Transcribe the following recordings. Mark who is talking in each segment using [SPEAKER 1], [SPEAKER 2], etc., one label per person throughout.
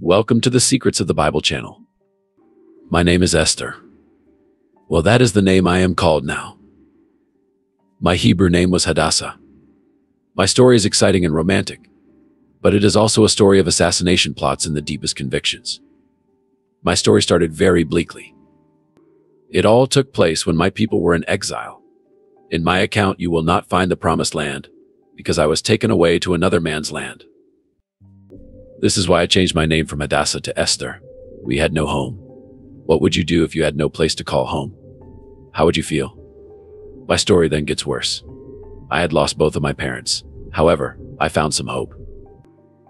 [SPEAKER 1] Welcome to the Secrets of the Bible channel. My name is Esther. Well, that is the name I am called now. My Hebrew name was Hadassah. My story is exciting and romantic, but it is also a story of assassination plots and the deepest convictions. My story started very bleakly. It all took place when my people were in exile. In my account, you will not find the promised land, because I was taken away to another man's land. This is why I changed my name from Hadassah to Esther. We had no home. What would you do if you had no place to call home? How would you feel? My story then gets worse. I had lost both of my parents. However, I found some hope.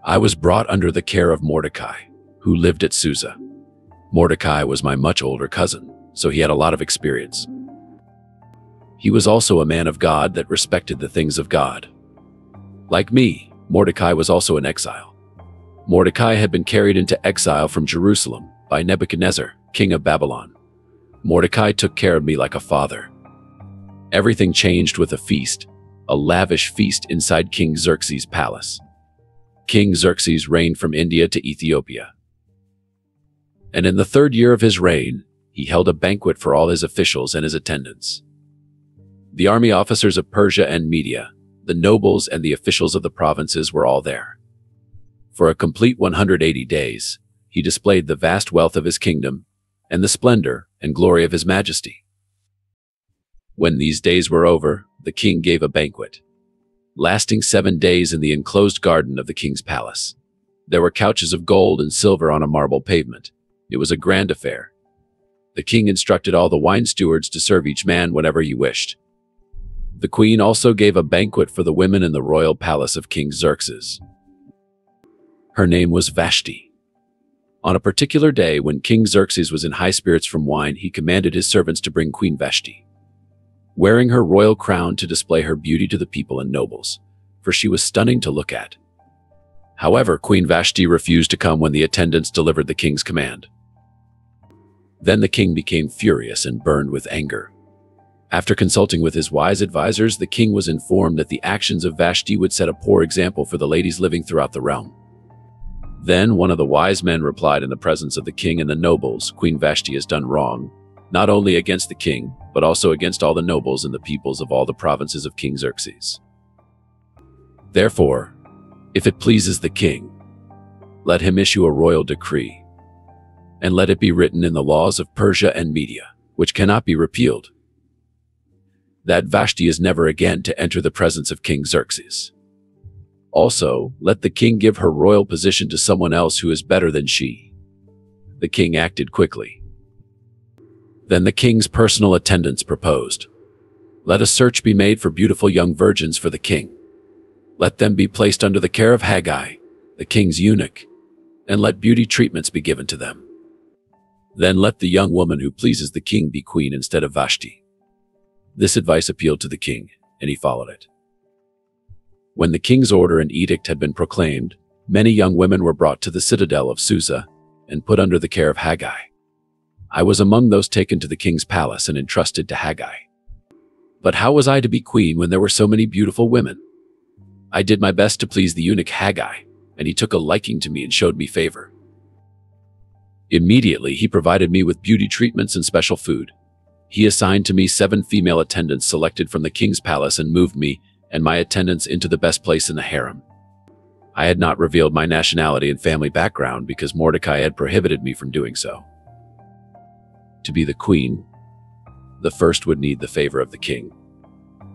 [SPEAKER 1] I was brought under the care of Mordecai, who lived at Susa. Mordecai was my much older cousin, so he had a lot of experience. He was also a man of God that respected the things of God. Like me, Mordecai was also in exile. Mordecai had been carried into exile from Jerusalem by Nebuchadnezzar, king of Babylon. Mordecai took care of me like a father. Everything changed with a feast, a lavish feast inside King Xerxes' palace. King Xerxes reigned from India to Ethiopia. And in the 3rd year of his reign, he held a banquet for all his officials and his attendants. The army officers of Persia and Media, the nobles and the officials of the provinces were all there. For a complete 180 days, he displayed the vast wealth of his kingdom and the splendor and glory of his majesty. When these days were over, the king gave a banquet, lasting 7 days in the enclosed garden of the king's palace. There were couches of gold and silver on a marble pavement. It was a grand affair. The king instructed all the wine stewards to serve each man whatever he wished. The queen also gave a banquet for the women in the royal palace of King Xerxes. Her name was Vashti. On a particular day when King Xerxes was in high spirits from wine, he commanded his servants to bring Queen Vashti, wearing her royal crown to display her beauty to the people and nobles, for she was stunning to look at. However, Queen Vashti refused to come when the attendants delivered the king's command. Then the king became furious and burned with anger. After consulting with his wise advisors, the king was informed that the actions of Vashti would set a poor example for the ladies living throughout the realm. Then one of the wise men replied in the presence of the king and the nobles, "Queen Vashti has done wrong, not only against the king, but also against all the nobles and the peoples of all the provinces of King Xerxes. Therefore, if it pleases the king, let him issue a royal decree, and let it be written in the laws of Persia and Media, which cannot be repealed, that Vashti is never again to enter the presence of King Xerxes. Also, let the king give her royal position to someone else who is better than she." The king acted quickly. Then the king's personal attendants proposed, "Let a search be made for beautiful young virgins for the king. Let them be placed under the care of Haggai, the king's eunuch, and let beauty treatments be given to them. Then let the young woman who pleases the king be queen instead of Vashti." This advice appealed to the king, and he followed it. When the king's order and edict had been proclaimed, many young women were brought to the citadel of Susa and put under the care of Haggai. I was among those taken to the king's palace and entrusted to Haggai. But how was I to be queen when there were so many beautiful women? I did my best to please the eunuch Haggai, and he took a liking to me and showed me favor. Immediately, he provided me with beauty treatments and special food. He assigned to me 7 female attendants selected from the king's palace and moved me and my attendants into the best place in the harem. I had not revealed my nationality and family background because Mordecai had prohibited me from doing so. To be the queen, the first would need the favor of the king.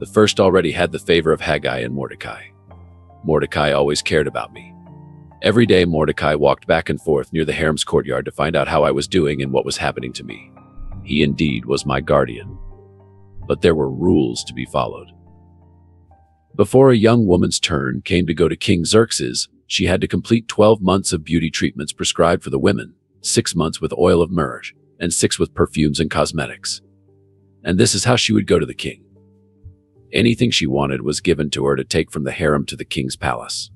[SPEAKER 1] The first already had the favor of Haggai and Mordecai. Mordecai always cared about me. Every day Mordecai walked back and forth near the harem's courtyard to find out how I was doing and what was happening to me. He indeed was my guardian. But there were rules to be followed. Before a young woman's turn came to go to King Xerxes, she had to complete 12 months of beauty treatments prescribed for the women, 6 months with oil of myrrh, and 6 with perfumes and cosmetics. And this is how she would go to the king. Anything she wanted was given to her to take from the harem to the king's palace.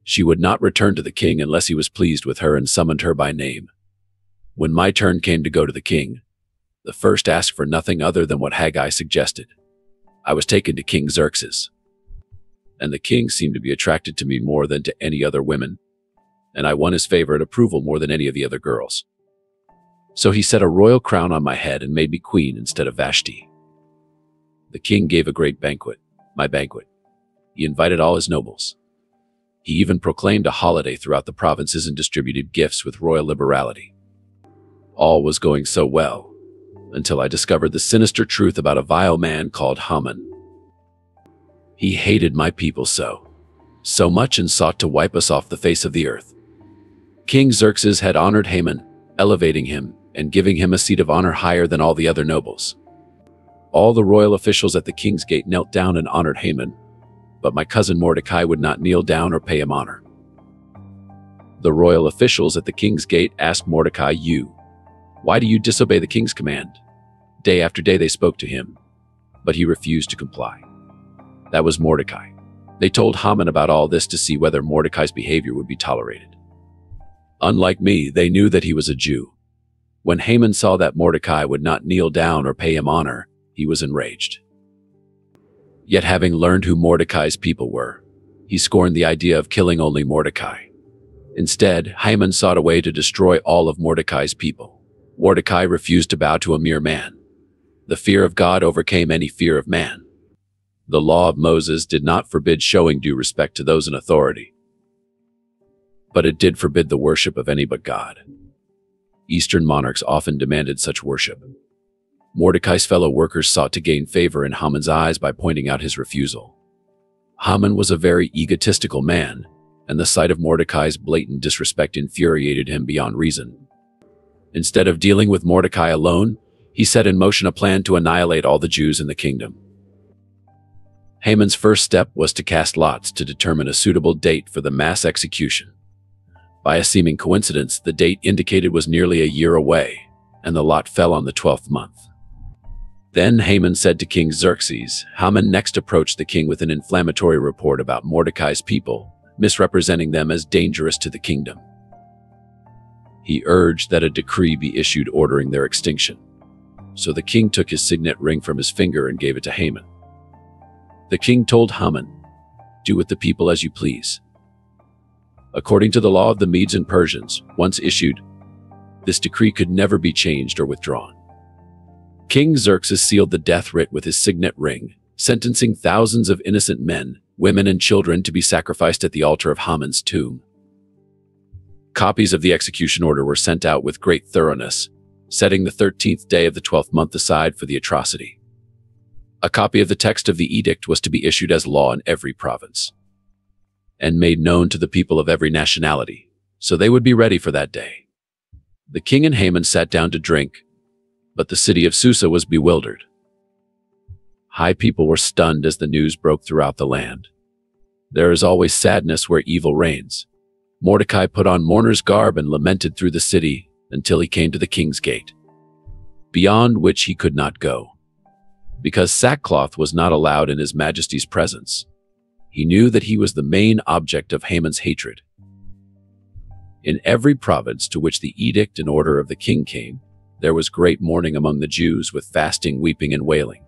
[SPEAKER 1] She would not return to the king unless he was pleased with her and summoned her by name. When my turn came to go to the king, the first asked for nothing other than what Haggai suggested. I was taken to King Xerxes, and the king seemed to be attracted to me more than to any other women. and I won his favor and approval more than any of the other girls. So he set a royal crown on my head and made me queen instead of Vashti. The king gave a great banquet, my banquet. He invited all his nobles. He even proclaimed a holiday throughout the provinces and distributed gifts with royal liberality. All was going so well, until I discovered the sinister truth about a vile man called Haman. He hated my people so much and sought to wipe us off the face of the earth. King Xerxes had honored Haman, elevating him and giving him a seat of honor higher than all the other nobles. All the royal officials at the king's gate knelt down and honored Haman, but my cousin Mordecai would not kneel down or pay him honor. The royal officials at the king's gate asked Mordecai, "Why do you disobey the king's command?" Day after day they spoke to him, but he refused to comply. That was Mordecai. They told Haman about all this to see whether Mordecai's behavior would be tolerated. Unlike me, they knew that he was a Jew. When Haman saw that Mordecai would not kneel down or pay him honor, he was enraged. Yet having learned who Mordecai's people were, he scorned the idea of killing only Mordecai. Instead, Haman sought a way to destroy all of Mordecai's people. Mordecai refused to bow to a mere man. The fear of God overcame any fear of man. The law of Moses did not forbid showing due respect to those in authority, but it did forbid the worship of any but God. Eastern monarchs often demanded such worship. Mordecai's fellow workers sought to gain favor in Haman's eyes by pointing out his refusal. Haman was a very egotistical man, and the sight of Mordecai's blatant disrespect infuriated him beyond reason. Instead of dealing with Mordecai alone, he set in motion a plan to annihilate all the Jews in the kingdom. Haman's first step was to cast lots to determine a suitable date for the mass execution. By a seeming coincidence, the date indicated was nearly a year away, and the lot fell on the 12th month. Then Haman said to King Xerxes, Haman next approached the king with an inflammatory report about Mordecai's people, misrepresenting them as dangerous to the kingdom. He urged that a decree be issued ordering their extinction. So the king took his signet ring from his finger and gave it to Haman. The king told Haman, "Do with the people as you please." According to the law of the Medes and Persians, once issued, this decree could never be changed or withdrawn. King Xerxes sealed the death writ with his signet ring, sentencing thousands of innocent men, women, and children to be sacrificed at the altar of Haman's tomb. Copies of the execution order were sent out with great thoroughness, setting the 13th day of the 12th month aside for the atrocity. A copy of the text of the edict was to be issued as law in every province, and made known to the people of every nationality, so they would be ready for that day. The king and Haman sat down to drink, but the city of Susa was bewildered. High people were stunned as the news broke throughout the land. There is always sadness where evil reigns. Mordecai put on mourner's garb and lamented through the city until he came to the king's gate, beyond which he could not go, because sackcloth was not allowed in his majesty's presence. He knew that he was the main object of Haman's hatred. In every province to which the edict and order of the king came, there was great mourning among the Jews with fasting, weeping, and wailing.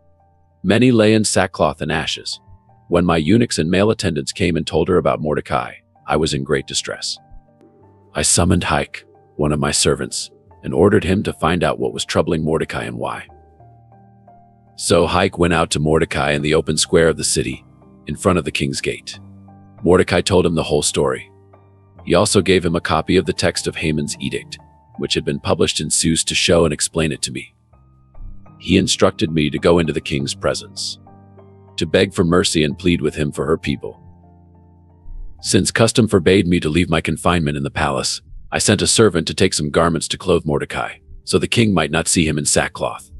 [SPEAKER 1] Many lay in sackcloth and ashes. When my eunuchs and male attendants came and told her about Mordecai, I was in great distress. I summoned Hike, one of my servants, and ordered him to find out what was troubling Mordecai and why. So Hike went out to Mordecai in the open square of the city, in front of the king's gate. Mordecai told him the whole story. He also gave him a copy of the text of Haman's edict, which had been published in Sus, to show and explain it to me. He instructed me to go into the king's presence, to beg for mercy and plead with him for her people. Since custom forbade me to leave my confinement in the palace, I sent a servant to take some garments to clothe Mordecai, so the king might not see him in sackcloth.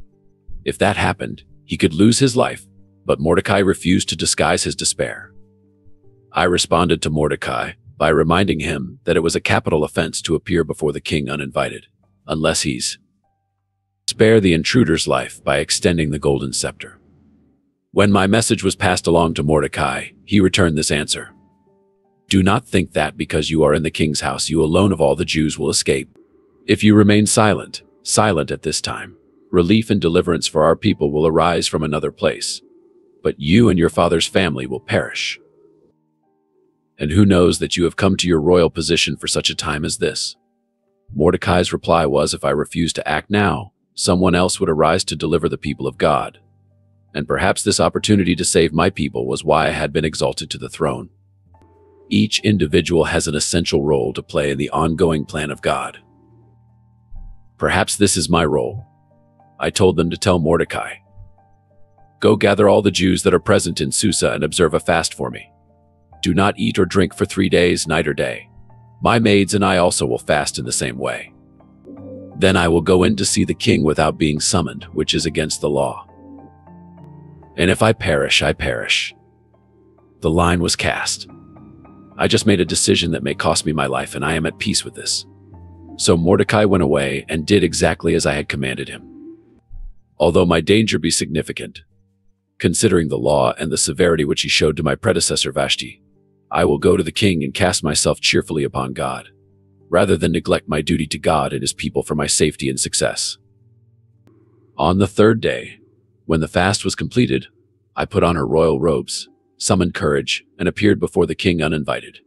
[SPEAKER 1] If that happened, he could lose his life, but Mordecai refused to disguise his despair. I responded to Mordecai by reminding him that it was a capital offense to appear before the king uninvited, unless he's spare the intruder's life by extending the golden scepter. When my message was passed along to Mordecai, he returned this answer. Do not think that because you are in the king's house, you alone of all the Jews will escape. If you remain silent at this time, relief and deliverance for our people will arise from another place, but you and your father's family will perish. And who knows that you have come to your royal position for such a time as this?" Mordecai's reply was, "If I refuse to act now, someone else would arise to deliver the people of God. And perhaps this opportunity to save my people was why I had been exalted to the throne." Each individual has an essential role to play in the ongoing plan of God. Perhaps this is my role. I told them to tell Mordecai, "Go gather all the Jews that are present in Susa and observe a fast for me. Do not eat or drink for 3 days, night or day. My maids and I also will fast in the same way. Then I will go in to see the king without being summoned, which is against the law. And if I perish, I perish." The line was cast. I just made a decision that may cost me my life, and I am at peace with this. So Mordecai went away and did exactly as I had commanded him. Although my danger be significant, considering the law and the severity which he showed to my predecessor Vashti, I will go to the king and cast myself cheerfully upon God, rather than neglect my duty to God and his people for my safety and success. On the 3rd day, when the fast was completed, I put on her royal robes, summoned courage, and appeared before the king uninvited.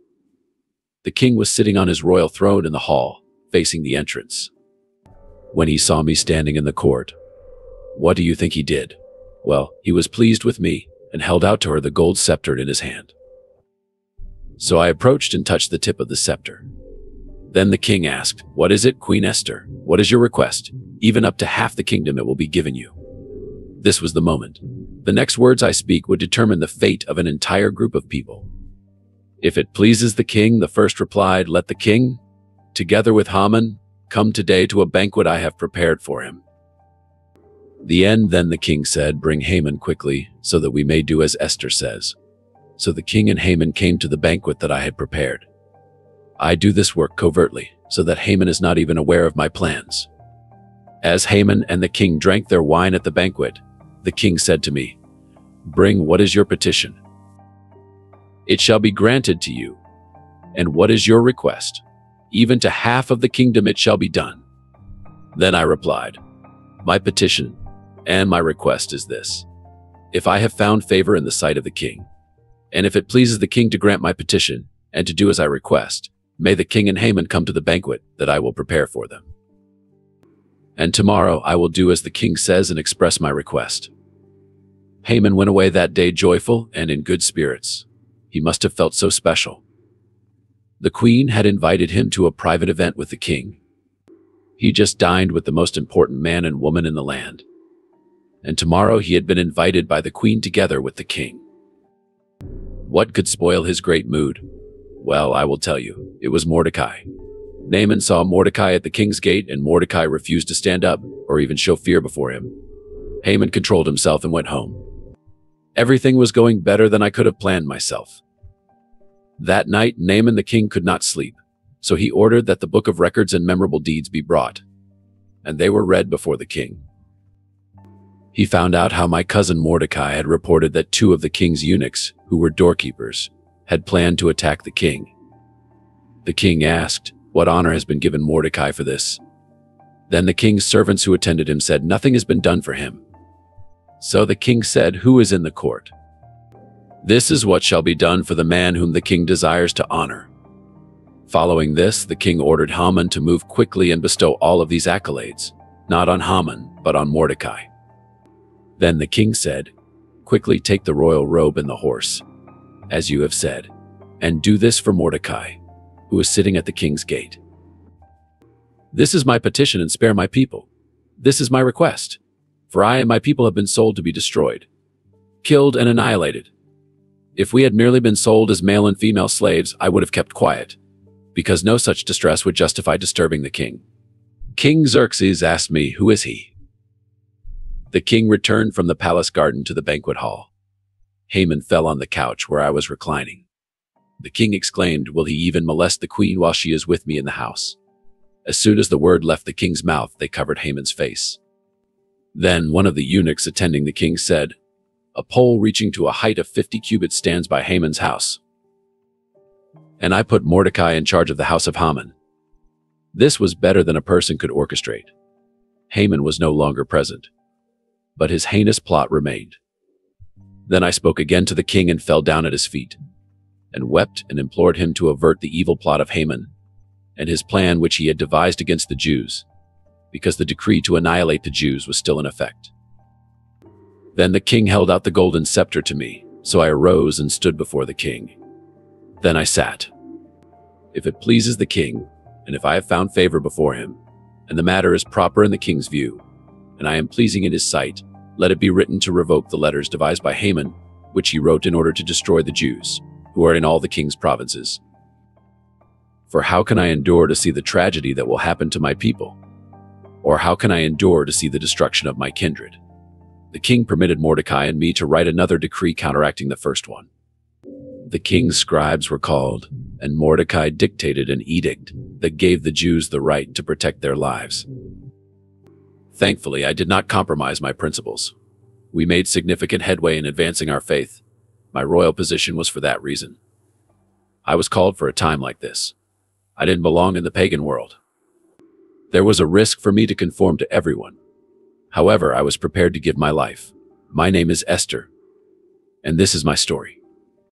[SPEAKER 1] The king was sitting on his royal throne in the hall, facing the entrance. When he saw me standing in the court, what do you think he did? Well, he was pleased with me and held out to her the gold scepter in his hand. So I approached and touched the tip of the scepter. Then the king asked, "What is it, Queen Esther? What is your request? Even up to half the kingdom it will be given you." This was the moment. The next words I speak would determine the fate of an entire group of people. "If it pleases the king," the first replied, "let the king, together with Haman, come today to a banquet I have prepared for him." Then the king said, "Bring Haman quickly, so that we may do as Esther says." So the king and Haman came to the banquet that I had prepared. I do this work covertly, so that Haman is not even aware of my plans. As Haman and the king drank their wine at the banquet, the king said to me, "Bring what is your petition? It shall be granted to you. And what is your request? Even to half of the kingdom it shall be done." Then I replied, "My petition and my request is this. If I have found favor in the sight of the king, and if it pleases the king to grant my petition and to do as I request, may the king and Haman come to the banquet that I will prepare for them. And tomorrow I will do as the king says and express my request." Haman went away that day joyful and in good spirits. He must have felt so special. The queen had invited him to a private event with the king. He just dined with the most important man and woman in the land. And tomorrow he had been invited by the queen together with the king. What could spoil his great mood? Well, I will tell you. It was Mordecai. Naaman saw Mordecai at the king's gate, and Mordecai refused to stand up or even show fear before him. Haman controlled himself and went home. Everything was going better than I could have planned myself. That night, Naaman the king could not sleep, so he ordered that the book of records and memorable deeds be brought, and they were read before the king. He found out how my cousin Mordecai had reported that 2 of the king's eunuchs, who were doorkeepers, had planned to attack the king. The king asked, "What honor has been given Mordecai for this?" Then the king's servants who attended him said, "Nothing has been done for him." So the king said, "Who is in the court?" "This is what shall be done for the man whom the king desires to honor." Following this, the king ordered Haman to move quickly and bestow all of these accolades, not on Haman, but on Mordecai. Then the king said, "Quickly take the royal robe and the horse, as you have said, and do this for Mordecai, who is sitting at the king's gate. This is my petition, and spare my people. This is my request, for I and my people have been sold to be destroyed, killed and annihilated. If we had merely been sold as male and female slaves, I would have kept quiet, because no such distress would justify disturbing the king." King Xerxes asked me, "Who is he?" The king returned from the palace garden to the banquet hall. Haman fell on the couch where I was reclining. The king exclaimed, "Will he even molest the queen while she is with me in the house?" As soon as the word left the king's mouth, they covered Haman's face. Then one of the eunuchs attending the king said, "A pole reaching to a height of 50 cubits stands by Haman's house. And I put Mordecai in charge of the house of Haman." This was better than a person could orchestrate. Haman was no longer present, but his heinous plot remained. Then I spoke again to the king and fell down at his feet. and wept and implored him to avert the evil plot of Haman and his plan which he had devised against the Jews, because the decree to annihilate the Jews was still in effect. Then the king held out the golden scepter to me, so I arose and stood before the king. Then I sat. If it pleases the king, and if I have found favor before him, and the matter is proper in the king's view, and I am pleasing in his sight, let it be written to revoke the letters devised by Haman, which he wrote in order to destroy the Jews, who are in all the king's provinces. For how can I endure to see the tragedy that will happen to my people? Or how can I endure to see the destruction of my kindred? The king permitted Mordecai and me to write another decree counteracting the first one. The king's scribes were called, and Mordecai dictated an edict that gave the Jews the right to protect their lives. Thankfully, I did not compromise my principles. We made significant headway in advancing our faith. My royal position was for that reason. I was called for a time like this. I didn't belong in the pagan world. There was a risk for me to conform to everyone. However, I was prepared to give my life. My name is Esther, and this is my story.